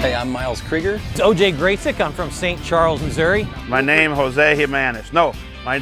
Hey, I'm Miles Krieger. It's OJ Graysick. I'm from St. Charles, Missouri. My name is Jose Jimenez. No, my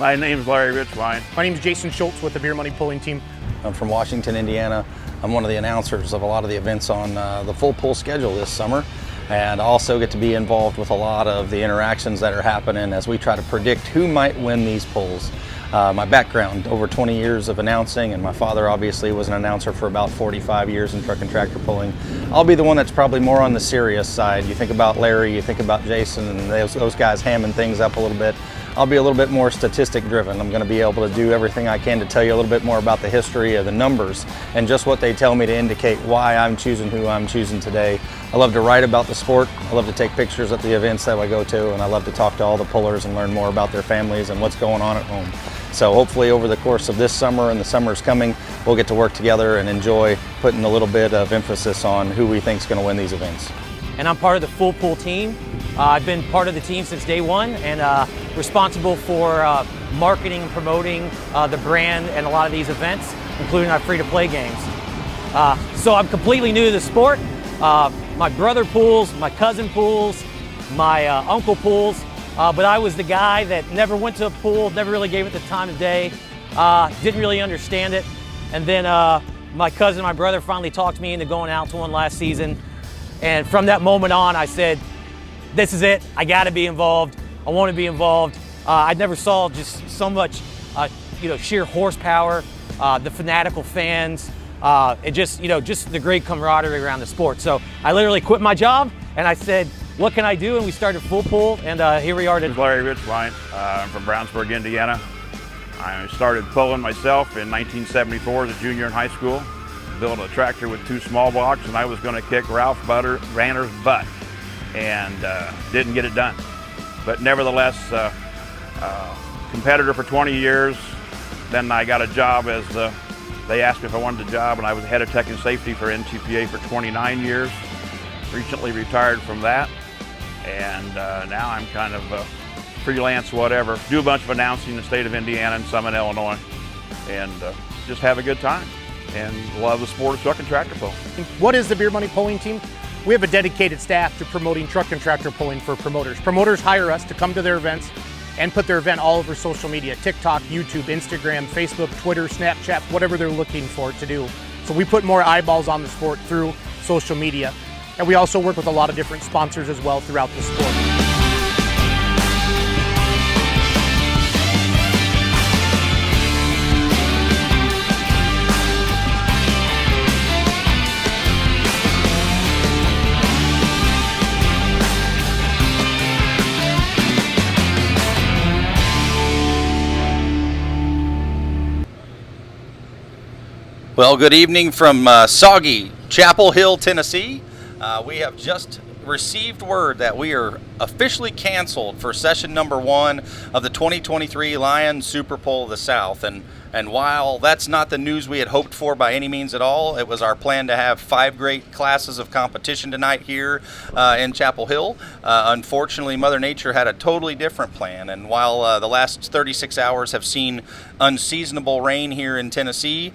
name is Larry Richwine. My name is Jason Schultz with the Beer Money Pulling Team. I'm from Washington, Indiana. I'm one of the announcers of a lot of the events on the Full Pull schedule this summer, and I also get to be involved with a lot of the interactions that are happening as we try to predict who might win these pulls. My background, over 20 years of announcing, and my father obviously was an announcer for about 45 years in truck and tractor pulling. I'll be the one that's probably more on the serious side. You think about Larry, you think about Jason, and those guys hamming things up a little bit. I'll be a little bit more statistic driven. I'm going to be able to do everything I can to tell you a little bit more about the history of the numbers and just what they tell me to indicate why I'm choosing who I'm choosing today. I love to write about the sport. I love to take pictures at the events that I go to, and I love to talk to all the pullers and learn more about their families and what's going on at home. So hopefully over the course of this summer and the summers coming, we'll get to work together and enjoy putting a little bit of emphasis on who we think is going to win these events. And I'm part of the Full Pull team. I've been part of the team since day one and responsible for marketing and promoting the brand and a lot of these events, including our free-to-play games. So I'm completely new to the sport. My brother pulls, my cousin pulls, my uncle pulls, but I was the guy that never went to a pool, never really gave it the time of day, didn't really understand it. And then my cousin and my brother finally talked me into going out to one last season. And from that moment on, I said, this is it. I got to be involved. I want to be involved. I never saw just so much, sheer horsepower, the fanatical fans, and just the great camaraderie around the sport. So I literally quit my job and I said, what can I do? And we started Full Pull, and here we are today. This is Larry Richwine. I'm from Brownsburg, Indiana. I started pulling myself in 1974 as a junior in high school. Built a tractor with 2 small blocks, and I was going to kick Ralph Ranner's butt, and didn't get it done. But nevertheless, competitor for 20 years. Then I got a job as they asked me if I wanted a job, and I was head of tech and safety for NTPA for 29 years. Recently retired from that, and now I'm kind of freelance whatever. Do a bunch of announcing in the state of Indiana and some in Illinois, and just have a good time. And love the sport of truck and tractor pull. What is the Beer Money Pulling Team? We have a dedicated staff to promoting truck and tractor pulling for promoters. Promoters hire us to come to their events and put their event all over social media, TikTok, YouTube, Instagram, Facebook, Twitter, Snapchat, whatever they're looking for it to do. So we put more eyeballs on the sport through social media. And we also work with a lot of different sponsors as well throughout the sport. Well, good evening from soggy Chapel Hill, Tennessee. We have just received word that we are officially canceled for session number 1 of the 2023 Lions Super Pull of the South. And while that's not the news we had hoped for by any means at all, it was our plan to have 5 great classes of competition tonight here in Chapel Hill. Unfortunately, Mother Nature had a totally different plan, and while the last 36 hours have seen unseasonable rain here in Tennessee,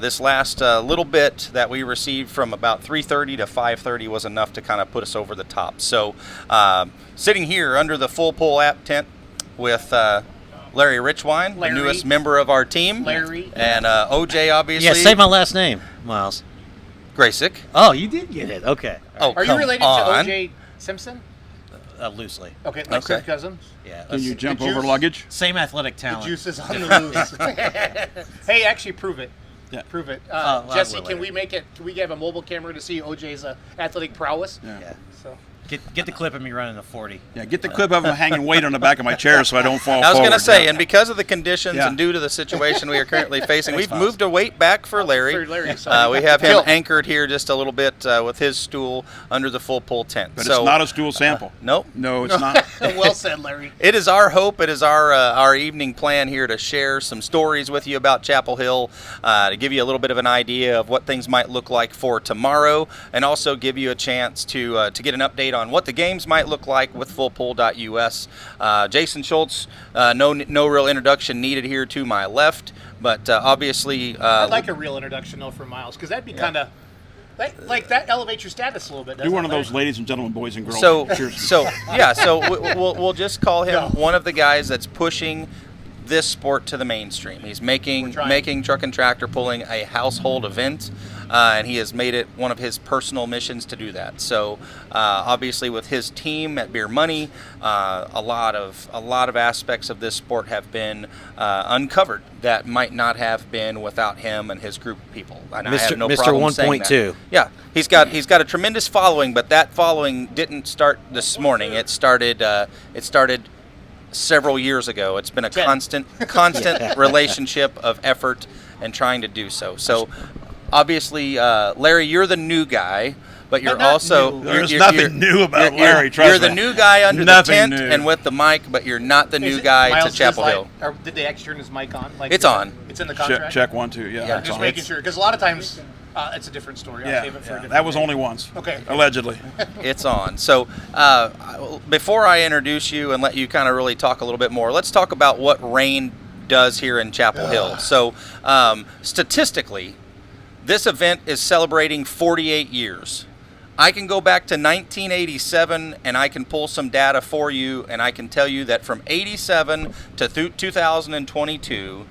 this last little bit that we received from about 3:30 to 5:30 was enough to kind of put us over the top. So sitting here under the Full Pull app tent with Larry Richwine, the newest member of our team. Larry. And OJ, obviously. Yeah, say my last name, Miles. Graysick. Oh, you did get it. Okay. Oh, Are you related on. to O.J. Simpson? Loosely. Okay, like Okay. cousins? Yeah. Can you jump the over juice? luggage? Same athletic The talent. juice is on the loose. Hey, actually, prove it. Yeah. Prove it. I Jesse, will can later. we make it? Can we have a mobile camera to see OJ's athletic prowess? Yeah. So. Get the clip of me running a 40. Yeah, get the clip of him hanging weight on the back of my chair so I don't fall I was forward. going to say, and because of the conditions Yeah. and due to the situation we are currently facing, we've Miles. moved a weight back for Larry. For Larry, so We have him Kill. anchored here just a little bit with his stool under the Full Pull tent. But so, it's not a stool sample. Nope. No, it's not. Well said, Larry. It is our hope, it is our evening plan here to share some stories with you about Chapel Hill, to give you a little bit of an idea of what things might look like for tomorrow, and also give you a chance to get an update on what the games might look like with fullpull.us. Jason Schultz, no real introduction needed here to my left, but obviously... I'd like a real introduction, though, for Miles, because that'd be kind of... Like that elevates your status a little bit. Do one of those, ladies and gentlemen, boys and girls. So, Cheers. so we'll just call him one of the guys that's pushing this sport to the mainstream. He's making truck and tractor pulling a household event, and he has made it one of his personal missions to do that. So, obviously, with his team at Beer Money, a lot of aspects of this sport have been uncovered that might not have been without him and his group of people. And I have no Mr. problem saying 1.2. that. Yeah, he's got a tremendous following, but that following didn't start this morning. It started several years ago. It's been a constant relationship of effort and trying to do so. So, obviously, Larry, you're the new guy, but you're also There's nothing new about Larry. Trust You're the me. new guy under Nothing the tent new. and with the mic, but you're not the new guy to Chapel Hill. Did they actually turn his mic on? Like, It's on. It's in the contract. Check 1, 2. Yeah, Yeah, it's Just on. making sure, because a lot of times it's a different story. I'll Yeah, save it for a different that was day. only once. Okay. Allegedly. It's on. So, before I introduce you and let you kind of really talk a little bit more, let's talk about what rain does here in Chapel Hill. So, statistically, this event is celebrating 48 years. I can go back to 1987 and I can pull some data for you, and I can tell you that from 87 to 2022,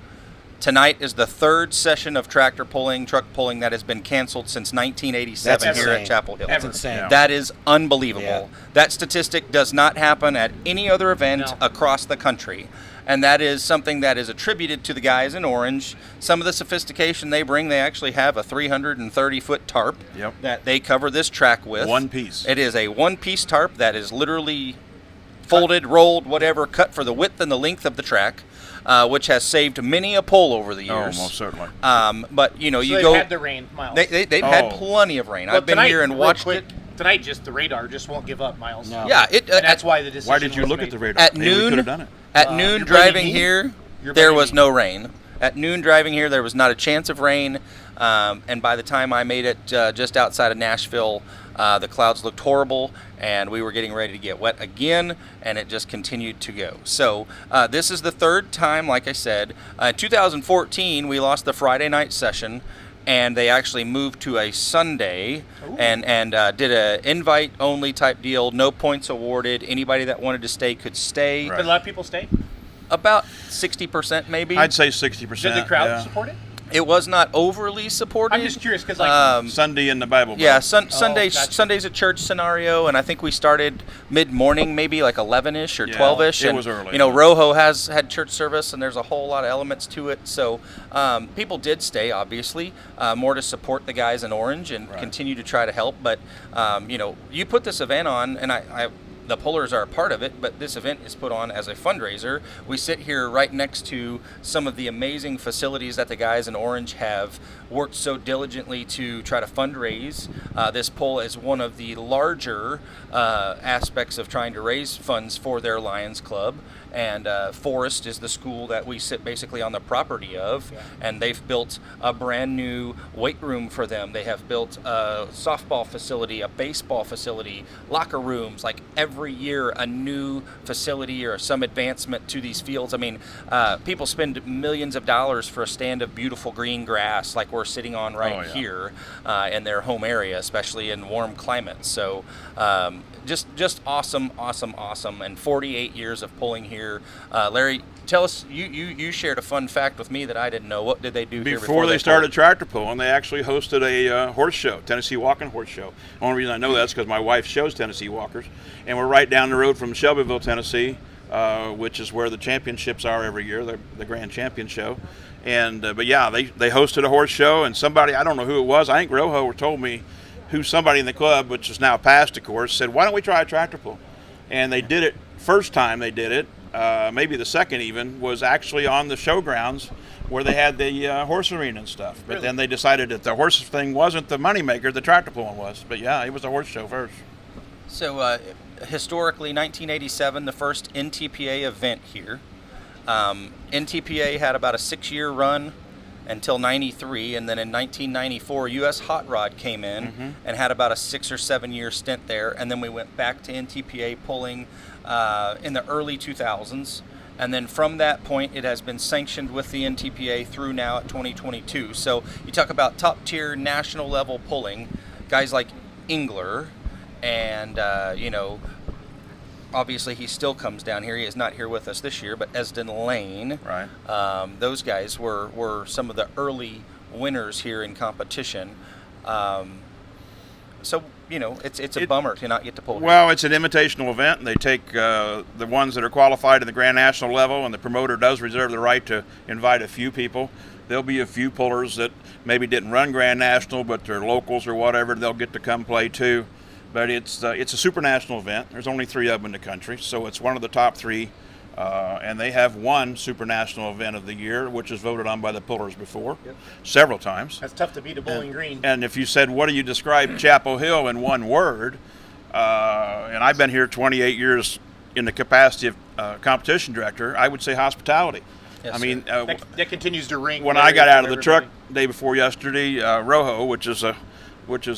tonight is the third session of truck pulling that has been canceled since 1987 That's here at insane. Chapel Hill. That's insane. Yeah. That is unbelievable. Yeah. That statistic does not happen at any other event No. across the country. And that is something that is attributed to the guys in orange. Some of the sophistication they bring, they actually have a 330-foot tarp Yep. that they cover this track with. One piece. It is a one-piece tarp that is literally folded, rolled, whatever, cut for the width and the length of the track, which has saved many a pull over the Oh, years. most certainly. But, you know, So you they've go... had the rain, Miles. They've had Oh. plenty of rain. Well, I've been tonight, here and real watched quick, it. Tonight, just the radar just won't give up, Miles. No. Yeah, And that's why the decision Why did you was look made. at the radar? At Maybe we could noon, have done it. at noon you're blaming driving me? here, You're there blaming was me. no rain. At noon driving here, there was not a chance of rain. And by the time I made it just outside of Nashville, the clouds looked horrible, and we were getting ready to get wet again, and it just continued to go. So this is the third time, like I said. In 2014, we lost the Friday night session, and they actually moved to a Sunday and did a invite-only type deal, no points awarded. Anybody that wanted to stay could stay. Right. Did a lot of people stay? About 60% maybe. I'd say 60%. Did the crowd yeah. support it? It was not overly supported. I'm just curious because, like, Sunday in the Bible Belt. Yeah, Sundays gotcha. Sundays at church scenario, and I think we started mid-morning, maybe like 11ish or Yeah, 12ish. it and, was early. You know, Rojo has had church service, and there's a whole lot of elements to it. So people did stay, obviously, more to support the guys in orange and Right. continue to try to help. But you know, you put this event on, and the pullers are a part of it, but this event is put on as a fundraiser. We sit here right next to some of the amazing facilities that the guys in orange have worked so diligently to try to fundraise. This pull is one of the larger aspects of trying to raise funds for their Lions Club. And Forest is the school that we sit basically on the property of, and they've built a brand new weight room for them. They have built a softball facility, a baseball facility, locker rooms, like every year a new facility or some advancement to these fields. I mean, people spend millions of dollars for a stand of beautiful green grass like we're sitting on right here in their home area, especially in warm climates. So just awesome, and 48 years of pulling here. Larry, tell us, you shared a fun fact with me that I didn't know. What did they do here Before they started tractor pulling, they actually hosted a horse show, Tennessee Walking Horse Show. The only reason I know that is because my wife shows Tennessee Walkers, and we're right down the road from Shelbyville, Tennessee, which is where the championships are every year, the Grand Champion Show. And but yeah, they hosted a horse show, and somebody, I don't know who it was, I think Rojo told me who somebody in the club, which is now past, of course, said, why don't we try a tractor pull? And they did it, first time they did it, maybe the second even, was actually on the showgrounds where they had the horse arena and stuff. But then they decided that the horse thing wasn't the moneymaker, the tractor pulling was. But yeah, it was a horse show first. So historically, 1987, the first NTPA event here. NTPA had about a 6-year run until 93, and then in 1994 US Hot Rod came in and had about a 6 or 7 year stint there, and then we went back to NTPA pulling in the early 2000s, and then from that point it has been sanctioned with the NTPA through now at 2022. So you talk about top tier national level pulling. guys like Engler and, obviously he still comes down here. He is not here with us this year, but Esden Lane. Right. Those guys were some of the early winners here in competition. So, it's a bummer to not get to pull here. Well, it's an invitational event, and they take the ones that are qualified at the Grand National level, and the promoter does reserve the right to invite a few people. There'll be a few pullers that maybe didn't run Grand National, but they're locals or whatever. They'll get to come play too. But it's a super national event. There's only 3 of them in the country, so it's one of the top 3. And they have one super national event of the year, which is voted on by the pullers before, several times. That's tough to beat a Bowling Green. And if you said, what do you describe Chapel Hill in one word, and I've been here 28 years in the capacity of competition director, I would say hospitality. Yes, I mean, that continues to ring. when I got out of the truck the day before yesterday, Rojo, which is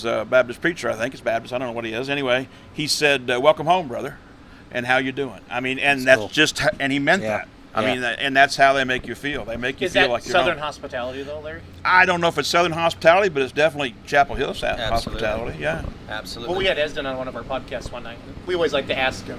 a Baptist preacher, I think it's Baptist, I don't know what he is. Anyway, he said, welcome home, brother, and how you doing? I mean, and that's cool. just, and he meant that. I Yeah. mean, and that's how they make you feel. They make you Is feel that like you're Southern home. hospitality, though, Larry? I don't know if it's Southern hospitality, but it's definitely Chapel Hill hospitality. Yeah. Absolutely. Well, we had Esden on one of our podcasts one night. We always like to ask him,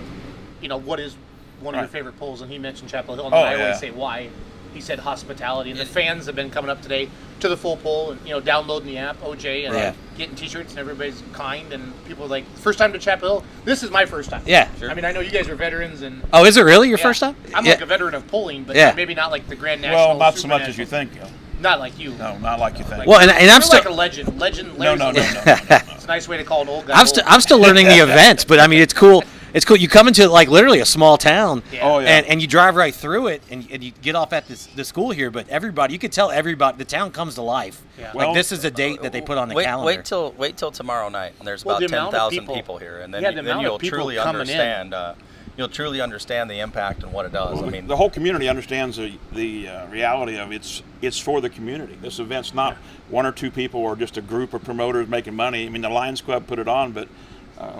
what is one of your Right. favorite polls? And he mentioned Chapel Hill, and Oh, I yeah. always say why. He said hospitality, and the fans have been coming up today to the full poll and downloading the app, OJ, and Right. getting T-shirts, and everybody's kind, and people are like, first time to Chapel Hill. This is my first time. Yeah. I mean, I know you guys are veterans, and Oh, is it really your yeah, first time? I'm Yeah. like a veteran of polling, but Yeah. maybe not like the Grand National. Well, not so Super much as you National. think. Not like you. No, not like you think. Well, and I'm You're still like a legend. Legend. no, Larry's no, a no, legend. no, no, no. It's a nice way to call an old guy. I'm still learning the events, but I mean it's cool. It's cool. You come into like literally a small town, Yeah. Oh, yeah. and you drive right through it, and you get off at the school here. But everybody, you could tell everybody, the town comes to life. Yeah. Well, Like this is a date that they put on the calendar. Wait till tomorrow night. And there's Well, about the amount of 10,000 people- people here, and then, Yeah, the then amount of you'll people truly coming in. understand. You'll truly understand the impact and what it does. I mean, the whole community understands the reality of it's for the community. This event's not 1 or 2 people or just a group of promoters making money. I mean, the Lions Club put it on, but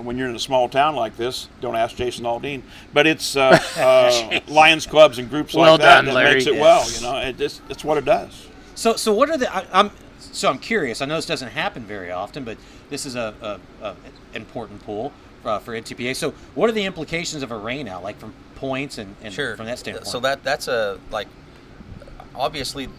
when you're in a small town like this, don't ask Jason Aldean, but it's Lions Clubs and groups Well like that done, that Larry. makes it well. It's what it does. So what are the? I'm curious. I know this doesn't happen very often, but this is a important pool for NTPA. So what are the implications of a rain out, like from points and sure. from that standpoint? So that's obviously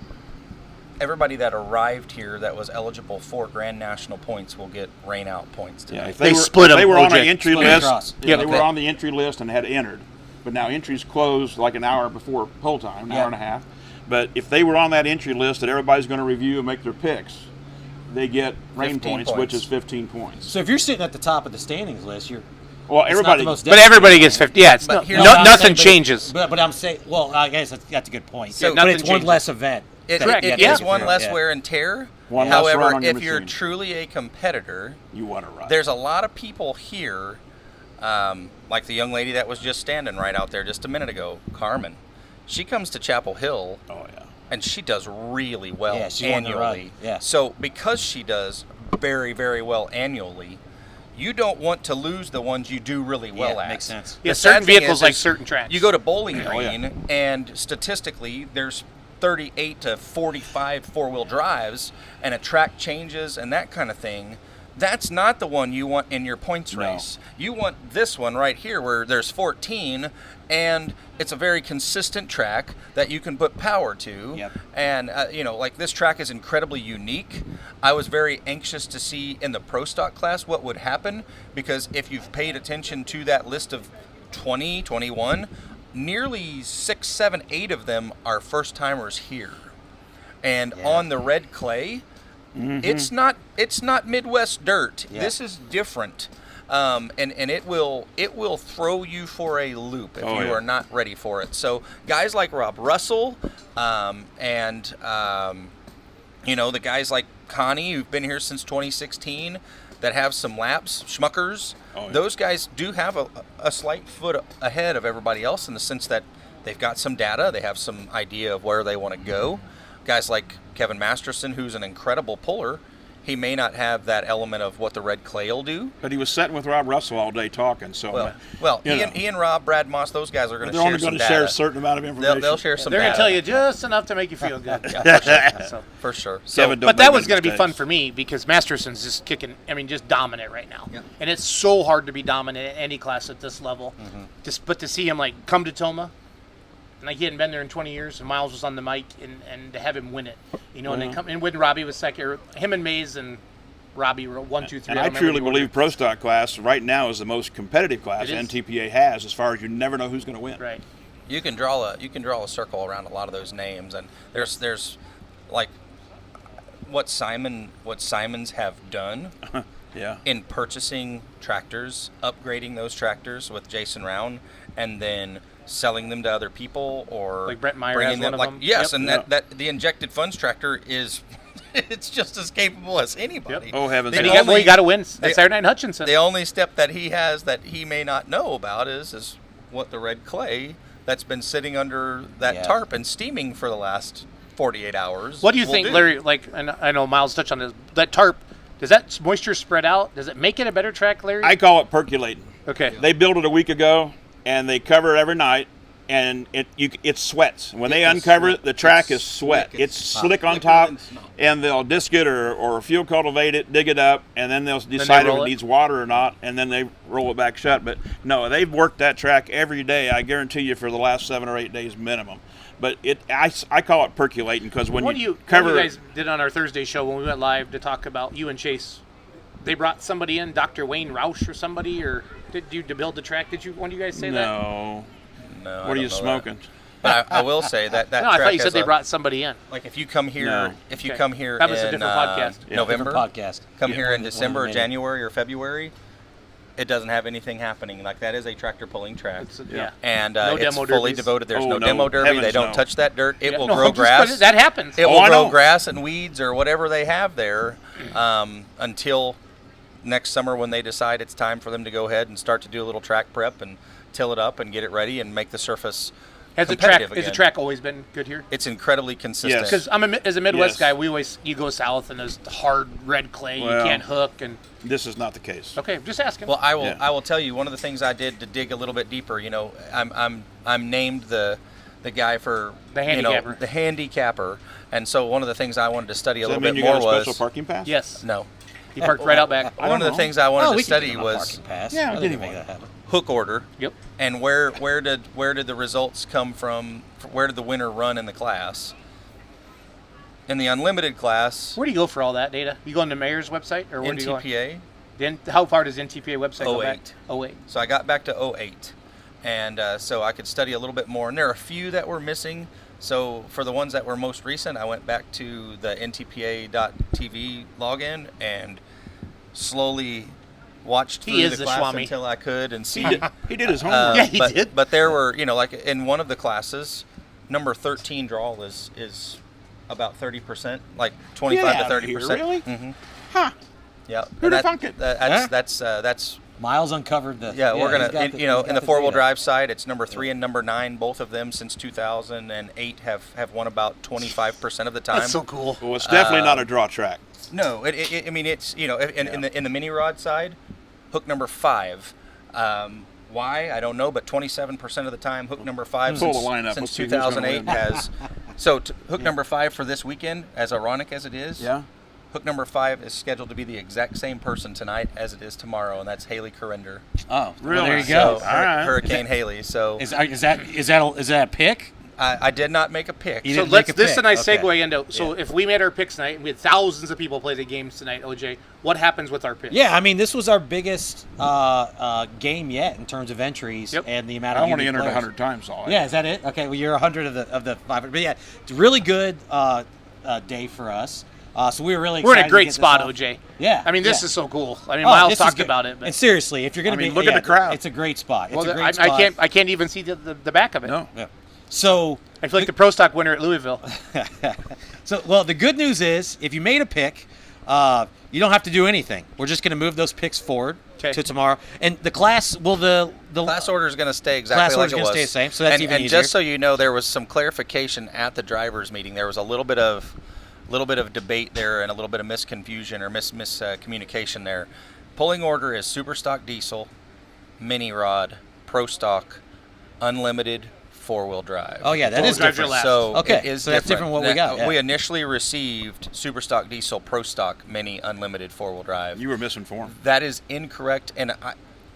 everybody that arrived here that was eligible for Grand National points will get rain out points Yeah, tonight. if They were, split if they them, were on OJ. the entry Split list. across. Yeah, they Okay. were on the entry list and had entered, but now entries closed like an hour before poll time, an hour and a half. But if they were on that entry list that everybody's going to review and make their picks, they get rain 15 points, which points. is 15 points. So if you're sitting at the top of the standings list, you're Well, it's everybody. not the most But everybody gets 50. Yeah, it's But not, here's- no, I'm nothing saying, but- changes. But I'm saying, well, I guess that's a good point. So- but Nothing it's one changes. less event. It that you have to is get one through. less Yeah. wear and tear. One less run However, on your if you're machine. truly a competitor, You want to ride. there's a lot of people here, like the young lady that was just standing right out there just a minute ago, Carmen. She comes to Chapel Hill, Oh yeah. and she does really well Yeah, she won the run. annually. Yeah. So because she does very, very well annually, you don't want to lose the ones you do really well Yeah, at. makes sense. Yeah, The sad certain thing vehicles is like certain tracks. You go to Bowling Oh, yeah. Green, and statistically, there's 38 to 45 four-wheel drives, and a track changes and that kind of thing. That's not the one you want in your points No. race. You want this one right here where there's 14, and it's a very consistent track that you can put power to. Yep. And, like this track is incredibly unique. I was very anxious to see in the Pro Stock class what would happen, because if you've paid attention to that list of 20, 21, nearly 6, 7, 8 of them are first timers here. And Yeah. on the red clay, it's not Midwest dirt. Yeah. This is different. And it will throw you for a loop if Oh, you yeah. are not ready for it. So guys like Rob Russell, the guys like Connie who've been here since 2016 that have some laps, Schmuckers, Oh, yeah. those guys do have a slight foot ahead of everybody else in the sense that they've got some data, they have some idea of where they want to go. Guys like Kevin Masterson, who's an incredible puller, he may not have that element of what the red clay will do. But he was sitting with Rob Russell all day talking. So Well, you know. he and Rob, Brad Moss, those guys are going to they're share only some going to data. share a certain amount of information. They'll share some They're going data. to tell you just enough to make you feel good. So, for sure. So, Kevin, don't But make that any was going to be mistakes. fun for me because Masterson's just kicking, just dominant right now. Yep. And it's so hard to be dominant in any class at this level. But to see him come to Toma, and he hadn't been there in 20 years, and Miles was on the mic, and to have him win it, and then come and when Robbie was second, or him and Mays and Robbie were 1, 2, 3. And I truly believe Pro Stock class right now is the most competitive class It is. NTPA has, as far as you never know who's going to win. Right. you can draw a circle around a lot of those names, and there's like what Simons have done Yeah. in purchasing tractors, upgrading those tractors with Jason Round, and then selling them to other people, or Like Brent Meyer bringing has them one of them. Yes, Yep. and Yep. that the injected funds tractor is it's just as capable as anybody. Yep. Oh, heavens. The And only- you got to win. the- That's Saturday Night Hutchinson. The only step that he has that he may not know about is what the red clay that's been sitting under that Yeah. tarp and steaming for the last 48 hours. What do you will think, Larry? And I know Miles touched on this. That tarp, does that moisture spread out? Does it make it a better track, Larry? I call it percolating. Okay. They built it a week ago, and they cover it every night, and it sweats. When they is uncover slick. it, the track It's is sweat. slick. It's It's slick on slicker top, than snow. and they'll disc it or field cultivate it, dig it up, and then they'll decide if roll it it? needs water or not, and then they roll it back shut. But no, they've worked that track every day, I guarantee you, for the last 7 or 8 days minimum. But I call it percolating because when What you you cover guys did on our Thursday show when we went live to talk about you and Chase, they brought somebody in, Dr. Wayne Roush or somebody, or did you to build the track? Did you? One of you guys say that? no, No, I what are don't you know that. smoking? But I will say that No, I track thought you has said they a- brought somebody in. like if you come here No. if you Okay. come here That was a in different podcast. Yeah. November Different podcast. come Yeah. here in One December or minute. January or February, it doesn't have anything happening. Like that is a tractor pulling track. Yeah. And No it's demo fully derbies. devoted. There's Oh, no no. demo derby. They Heavens, don't no. touch that dirt. It will No, grow I'm just grass. putting- that happens. It Oh, will I grow know. grass and weeds or whatever they have there until next summer when they decide it's time for them to go ahead and start to do a little track prep and till it up and get it ready and make the surface Has the competitive track again. always been good here? It's incredibly consistent. Yes. Because as a Midwest Yes. guy, you go south and there's hard red clay. Well- you can't hook and This is not the case. okay, just asking. Well, I will. Yeah. I will tell you one of the things I did to dig a little bit deeper. You know, I'm named the guy for The you know, handicapper. the handicapper, and so one of the things I wanted to study a Does that little mean bit you more got a special was parking pass? yes, no. he parked right out back. One of the know. things I wanted Oh, to we can study give them a was parking pass. Yeah, I I'll think give we you make that happen. hook order. Yep. And where did the results come from? Where did the winner run in the class? In the unlimited class, Where do you go for all that data? You go on the mayor's website, or where do you go? NTPA. Then how far does NTPA website go back? 08. 08. So I got back to 08, and so I could study a little bit more. And there are a few that were missing. So for the ones that were most recent, I went back to the ntpa.tv login and slowly watched He through is the the class Swami. until I could and see. He did his homework. Yeah, he but, did. But there were, you know, like in one of the classes, number 13 draw is about 30%, like 25 Get to outta 30%. here, really? Mm-hmm. Huh. Yeah. Who'd And have thunk it? That's Miles uncovered the. yeah, we're he's gonna, got in, the- you know, he's in got the four-wheel data. drive side, it's number 3 and number 9. Both of them since 2008 have won about 25% of the time. That's so cool. Well, it's definitely not a draw track. No, I mean it's you know in the mini rod side, hook number 5. Why I don't know, but 27% of the time, hook number 5 Pull since, the lineup. since Let's see who's gonna 2008 win. has. So hook number 5 for this weekend, as ironic as it is. Yeah. Hook number 5 is scheduled to be the exact same person tonight as it is tomorrow, and that's Haley Corrender. Oh, Really? Well, there you So, go. All right. Hurricane Haley. So Is that a pick? I did not make a pick. You So didn't make let's. a This is a pick. nice Okay. segue into. So if we made our picks tonight, and we had thousands of people play the games tonight, OJ, what happens with our picks? Yeah, I mean, this was our biggest game yet in terms of entries Yep. and the amount I of only unique entered players. 100 times, all. Yeah, is that it? Okay, well, you're 100 of the 500. But yeah, it's a really good day for us. So we were really We're in excited a to great get this spot, off. OJ. Yeah. I mean, this yeah. is so cool. I mean, Oh, Miles this is talked good. about it. But, And seriously, if you're going I to mean, be, look at the crowd. It's a great spot. well, It's a great I spot. I can't even see the back of it. No. Yeah. So I feel like the Pro Stock winner at Louisville. well, the good news is if you made a pick, you don't have to do anything. We're just going to move those picks forward 'Kay. to tomorrow. And the class, well, the Class order is going to stay Class exactly like order's it gonna was. stay the same, so that's and, even and easier. just so you know, there was some clarification at the drivers' meeting. There was a little bit of little bit of debate there and a little bit of misconfusion or miscommunication there. Pulling order is super stock diesel, mini rod, pro stock, unlimited, 4-wheel drive. Oh yeah, that is Drive your different. last. So Okay, it is so that's different what we got, yeah. We initially received super stock diesel, pro stock, mini, unlimited, 4-wheel drive. You were misinformed. That is incorrect, and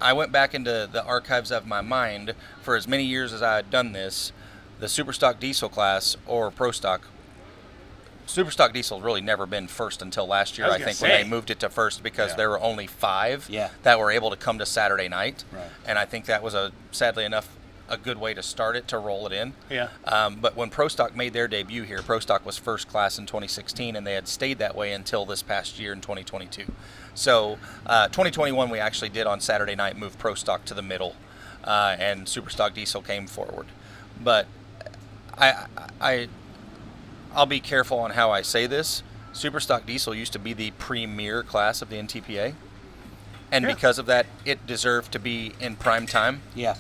I went back into the archives of my mind for as many years as I had done this. The super stock diesel class or pro stock. Super stock diesel has really never been first until last year, I was I gonna think, when say. they moved it to first because Yeah. there were only 5 Yeah. that were able to come to Saturday night. Right. And I think that was, sadly enough, a good way to start it, to roll it in. Yeah. But when Pro Stock made their debut here, Pro Stock was first class in 2016, and they had stayed that way until this past year in 2022. So 2021, we actually did on Saturday night move Pro Stock to the middle, and Super Stock Diesel came forward. But I'll be careful on how I say this. Super Stock Diesel used to be the premier class of the NTPA, and because of that, it deserved to be in prime time. Yeah.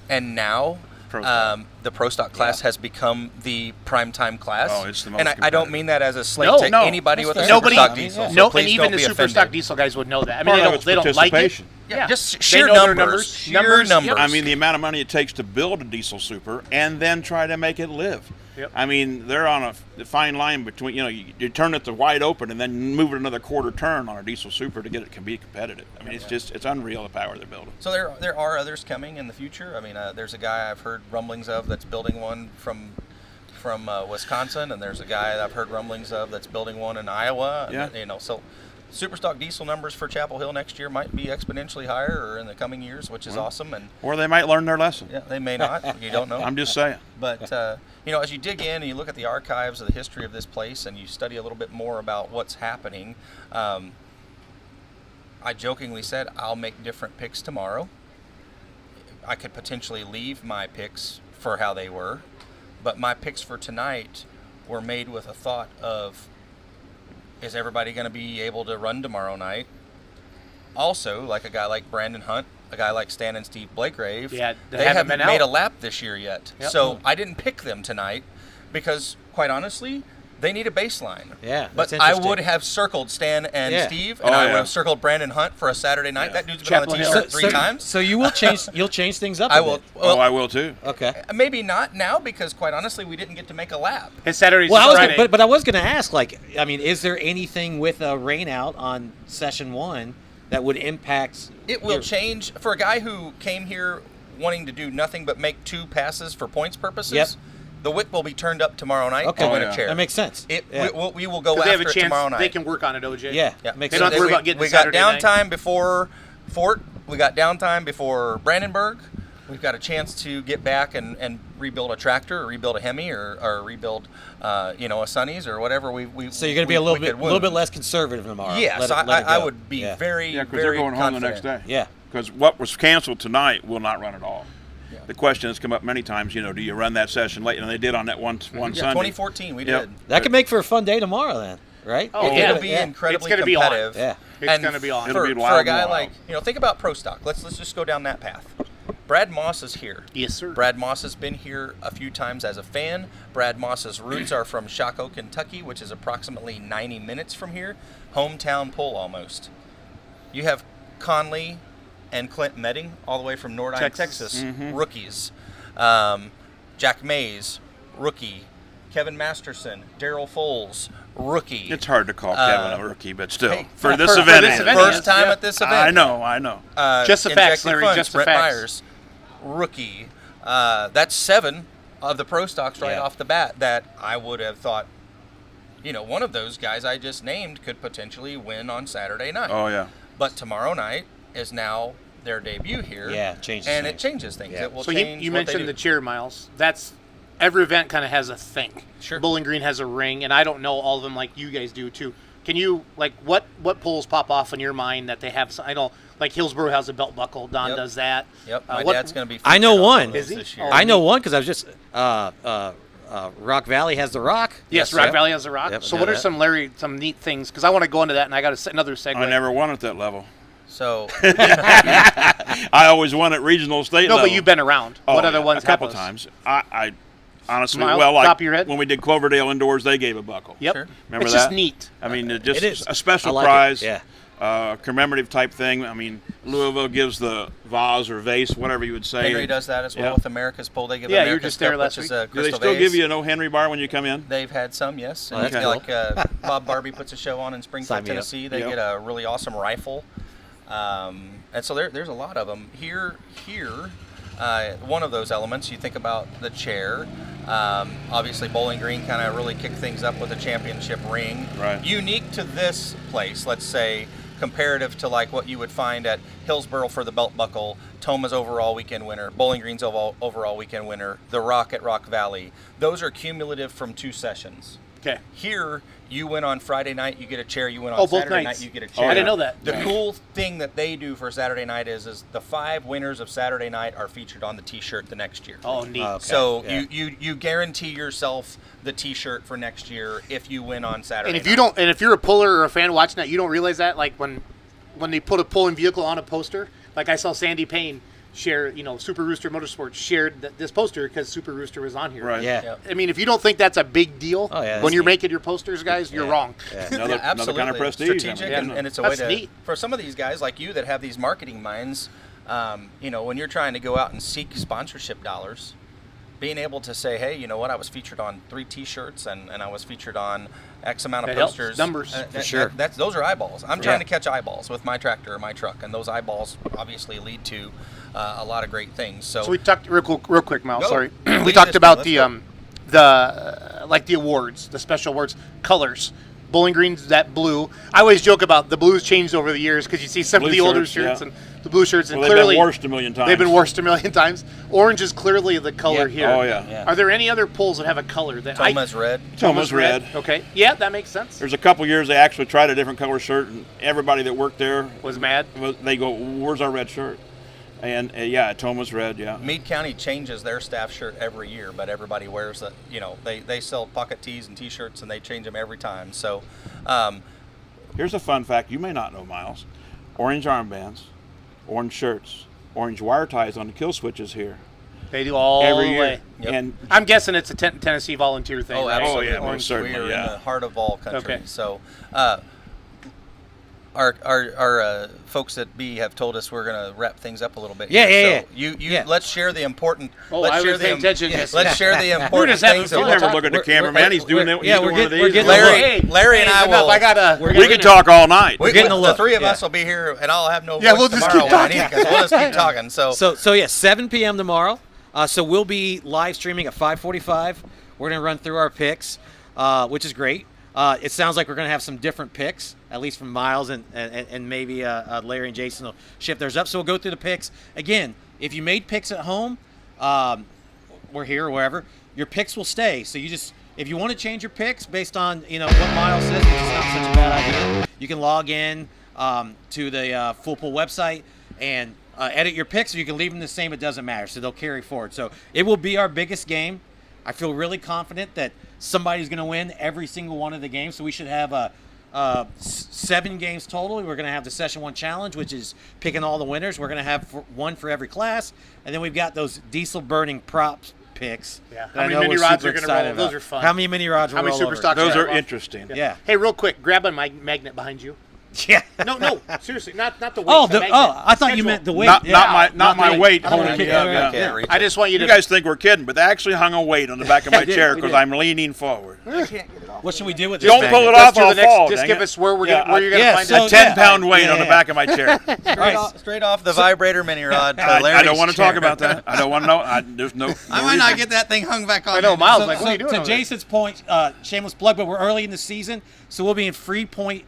And now, Pro Stock. the Pro Stock class has become the primetime class. Oh, it's the most and I don't competitive. mean that as a slight No, to no, anybody with a that's Super Nobody, Stock Diesel. So no, please and even don't the be super offended. stock diesel guys would know that. I mean, Part they of don't, it's they don't like it. participation. Yeah, just They sheer know their numbers. Sheer numbers. numbers. I mean, the amount of money it takes to build a diesel super and then try to make it live. Yep. I mean, they're on a fine line between, you turn it to wide open and then move it another quarter turn on a diesel super to get it to be competitive. I mean, it's unreal the power they're building. So there are others coming in the future. I mean, there's a guy I've heard rumblings of that's building one from Wisconsin, and there's a guy that I've heard rumblings of that's building one in Iowa. Yeah. So super stock diesel numbers for Chapel Hill next year might be exponentially higher or in the coming years, which is awesome. And Or they might learn their lesson. yeah, they may not. You don't know. I'm just saying. But as you dig in and you look at the archives of the history of this place and you study a little bit more about what's happening, I jokingly said I'll make different picks tomorrow. I could potentially leave my picks for how they were, but my picks for tonight were made with a thought of, is everybody going to be able to run tomorrow night? Also, like a guy like Brandon Hunt, a guy like Stan and Steve Blakegrave, Yeah, they they haven't haven't been made out. a lap this year yet. Yep. So I didn't pick them tonight because, quite honestly, they need a baseline. Yeah, But that's I interesting. would have circled Stan and Yeah. Steve, and Oh, I yeah. would have circled Brandon Hunt for a Saturday night. Yeah. That dude's been on the Chapel Hill. t-shirt three times. So you will change. You'll change things up. I a will. bit. Well, I will too. Okay. maybe not now because, quite honestly, we didn't get to make a lap. It's Saturdays Well, and I was Friday. but I was going to ask, I mean, is there anything with a rain out on session 1 that would impact? It will your- change for a guy who came here wanting to do nothing but make 2 passes for points purposes. Yep. The whip will be turned up tomorrow night Okay, to win yeah. a chair. that makes sense. We will go 'Cause they have after a it chance. tomorrow night. They can work on it, OJ. Yeah, Yeah. makes They don't have sense. to worry about getting we to got Saturday night. downtime before Fort. We got downtime before Brandenburg. We've got a chance to get back and rebuild a tractor, or rebuild a Hemi, or rebuild, a Sunny's or whatever. So you're going to be a little bit less conservative tomorrow. Yes, Let it I go. would be Yeah. very, Yeah, because very they're going home the next confident. day. Yeah. Because what was canceled tonight will not run at all. The question has come up many times, do you run that session late? And they did on that one Yeah, Sunday. 2014 we Yep. did. That could make for a fun day tomorrow, then, right? Oh, It'll yeah. be Yeah. incredibly It's gonna be on. competitive. Yeah. It's And gonna be on. It'll For, be for wild a guy and like, wild. think about Pro Stock. Let's just go down that path. Brad Moss is here. Yes, sir. Brad Moss has been here a few times as a fan. Brad Moss's roots are from Shockoe, Kentucky, which is approximately 90 minutes from here. Hometown pull almost. You have Conley and Clint Medding all the way from Nordine, Texas. Texas, rookies. Jack Mays, rookie. Kevin Masterson, Daryl Foles, rookie. It's hard to call Kevin a rookie, but still. hey, for this for event, this it is. event, First time Yeah. at this event. I know. Just the facts, Injected Larry, Funds, just the Brett facts. Myers, rookie. That's 7 of the pro stocks right Yeah. off the bat that I would have thought, one of those guys I just named could potentially win on Saturday night. Oh, yeah. But tomorrow night is now their debut here. Yeah, it changes And things. it changes things. Yeah. It will So change you what they mentioned do. the cheer miles. That's every event kind of has a thing. Sure. Bowling Green has a ring, and I don't know all of them like you guys do too. Can you what polls pop off in your mind that they have? I know like Hillsborough has a belt buckle. Don Yep. does that. Yep, my what- dad's going to be I know featured on one. those Is he? this year. Oh, I know one because I was just Rock Valley has the Rock. Yes, Rock Valley has a rock. Yep, so know what are that. some neat things? Because I want to go into that, and I got another segue. I never won at that level. So I always won at regional state No, level. but you've been around. Oh, What other yeah, ones? A couple have those? times. I honestly, Miles, well, like top of your head? when we did Cloverdale indoors, they gave a buckle. Yep. Sure. Remember it's that? just neat. I mean, just It is. a special I like it, prize, yeah. Commemorative type thing. I mean, Louisville gives the vase or vase, whatever you would say. Henry does that as well Yeah. with America's Pool. They give Yeah, you were America's just there Cup, last which is week. a Do they crystal still vase. give you an O. Henry bar when you come in? They've had some, yes. Oh, that's And cool. like Bob Barbie puts a show on in Springfield, Sign me up. Tennessee. They Yep. get a really awesome rifle, and so there's a lot of them here. One of those elements, you think about the chair. Obviously, Bowling Green kind of really kicked things up with a championship ring. Right. Unique to this place, let's say, comparative to like what you would find at Hillsboro for the belt buckle, Toma's overall weekend winner, Bowling Green's overall weekend winner, the Rock at Rock Valley. Those are cumulative from 2 sessions. Okay. Here, you win on Friday night, you get a chair. You win on Oh, both Saturday nights. night, you get a Oh, chair. I didn't know that. The cool thing that they do for Saturday night is the 5 winners of Saturday night are featured on the T-shirt the next year. Oh, neat. Okay. So Yeah. you guarantee yourself the T-shirt for next year if you win on Saturday. And if night. you don't, and if you're a puller or a fan watching that, you don't realize that. Like when they put a pulling vehicle on a poster, like I saw Sandy Payne share, Super Rooster Motorsports shared this poster because Super Rooster was on here. Right. Yeah. Yep. I mean, if you don't think that's a big deal Oh, yeah, when that's you're neat. making your posters, guys, you're Yeah. wrong. Yeah. Another, Yeah, another kind of absolutely. prestige. Strategic, I mean, and it's a way That's to neat. for some of these guys like you that have these marketing minds. When you're trying to go out and seek sponsorship dollars, being able to say, hey, you know what, I was featured on 3 T-shirts and I was featured on X amount of That helps. posters. Numbers, for sure. Those are eyeballs. I'm trying Yeah. to catch eyeballs with my tractor or my truck, and those eyeballs obviously lead to a lot of great things. So, So we talked real quick, Miles. Go. Sorry, Lead we talked this about one. the awards, the special awards, colors. Bowling Green's that blue. I always joke about the blues changed over the years because you see some of Blue the older shirts, shirts yeah. and the blue shirts, and well, they've clearly been washed a million times. they've been washed a million times. Orange is clearly the color Yeah. here. Oh, yeah. Yeah. Are there any other pulls that have a color that Toma's red. Toma's red. Okay, yeah, that makes sense. There's a couple years they actually tried a different color shirt, and everybody that worked there, Was mad. they go, "Where's our red shirt?" And yeah, Toma's red. Yeah. Meade County changes their staff shirt every year, but everybody wears it. They sell pocket tees and T-shirts, and they change them every time. So, Here's a fun fact you may not know, Miles. Orange armbands, orange shirts, orange wire ties on the kill switches here They do all every the year. way. Yep. And I'm guessing it's a Tennessee volunteer thing. oh, right? absolutely. yeah, most Orange, certainly, we're yeah. in the heart of all country. Okay. So, our folks at B have told us we're going to wrap things up a little bit. Yeah, here. yeah, So you yeah. let's share the important. Oh, let's I share was the paying attention. yes, let's share the important just having things. fun. of you what- never look at the we're- cameraman. He's doing it. yeah, He's we're doing one of getting- we're these. getting Larry and I enough. will. I gotta. We can talk all night. We, getting a the look. 3 of Yeah. us will be here, and I'll have no Yeah, voice we'll just tomorrow keep when I need talking. it, 'cause we'll just keep talking. So yeah, 7 p.m. tomorrow. So we'll be live streaming at 5:45. We're gonna run through our picks, which is great. It sounds like we're gonna have some different picks, at least from Miles and maybe Larry and Jason will shift theirs up. So we'll go through the picks again. If you made picks at home, we're here or wherever, your picks will stay. So you just, if you want to change your picks based on what Miles says, which is not such a bad idea, you can log in to the Full Pool website and edit your picks, or you can leave them the same. It doesn't matter. So they'll carry forward. So it will be our biggest game. I feel really confident that somebody's going to win every single one of the games. So we should have 7 games total. We're going to have the Session 1 Challenge, which is picking all the winners. We're going to have one for every class. And then we've got those diesel burning props picks. Yeah. that How I many know mini we're rods super are gonna excited roll? Those about. are fun. How many mini rods will How many roll super over? stocks Those Yeah, are well, interesting. Yeah. Hey, real quick, grab a magnet behind you. Yeah. No, seriously, not the weight. Oh, the magnet. I thought you Schedule. meant the weight. Not, Yeah. not my weight I don't wanna holding kick me up. it. Yeah. I can't reach I it. just want you to. You guys think we're kidding, but they actually hung a weight on the back of my chair we because did. I'm leaning forward. What should we do with this? Don't magnet? pull it Let's off, do the I'll next- fall. Just dang give it. us where you're Yeah, gonna yeah, find so A it. 10-pound weight on the Yeah. back of my chair. Straight off the vibrator mini rod to I Larry's don't want to chair. talk about that. I don't want to know. There's no. I might not get that thing hung back on. I know, there. Miles. So, Like, what are you doing to over there? Jason's point, shameless plug, but we're early in the season, so we'll be in Freeport,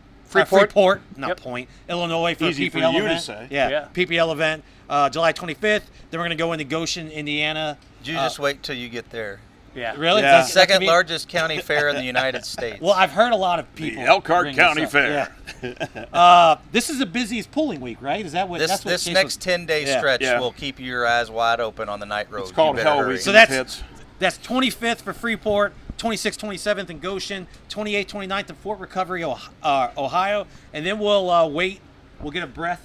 not Yep. Point, Illinois for Easy a for PPL you to event. say. Yeah, Yeah. PPL event, July 25th. Then we're going to go into Goshen, Indiana. You just wait till you get there. Yeah. Really? Yeah. That could Second be- largest county fair in the United States. Well, I've heard a lot of The people. Elkhart bring this County up. Fair. Yeah. This is the busiest pulling week, right? Is that what? this that's what this Chase next was- 10-day Yeah. stretch Yeah. will keep your eyes wide open on the night road. It's called You better Hell hurry. Week. So in the that's pits. that's 25th for Freeport, 26th, 27th in Goshen, 28th, 29th in Fort Recovery, Ohio, and then we'll wait. We'll get a breath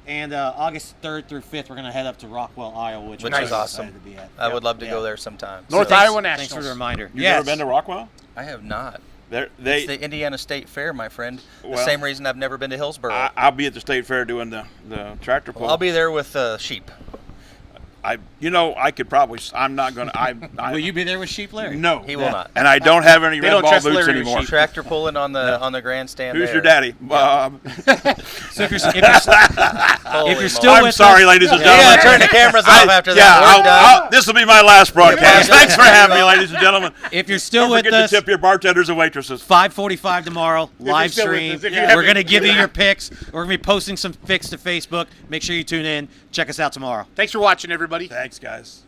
And August 3rd through 5th, we're going to head up to Rockwell, Iowa, which Which I'm is very awesome. excited to be at. I would love to Yeah. go there sometime. North Thanks- Iowa Thanks Nationals. for the reminder. You've Yes. never been to Rockwell? I have not. They It's the Indiana State Fair, my friend. The Well, same reason I've never been to Hillsboro. I'll be at the state fair doing the tractor pull. I'll be there with sheep. I could probably. I'm not gonna. Will you be there with Sheep Larry? No, He will not. And I don't have any They red don't ball trust boots Larry with anymore. sheep. Tractor pulling on the grandstand. Who's there. your daddy, Bob? So if you're Holy if you're moly. still I'm with sorry, us, ladies and Yeah, gentlemen. turn the cameras off after that. We're done. This will be my last broadcast. Thanks for having me, ladies and gentlemen. if you're still Don't with forget us, to tip your bartenders and waitresses. 5:45 tomorrow, live still with stream. us, if you We're haven't- going to give you your picks. We're going to be posting some picks to Facebook. Make sure you tune in. Check us out tomorrow. Thanks for watching, everybody. Thanks, guys.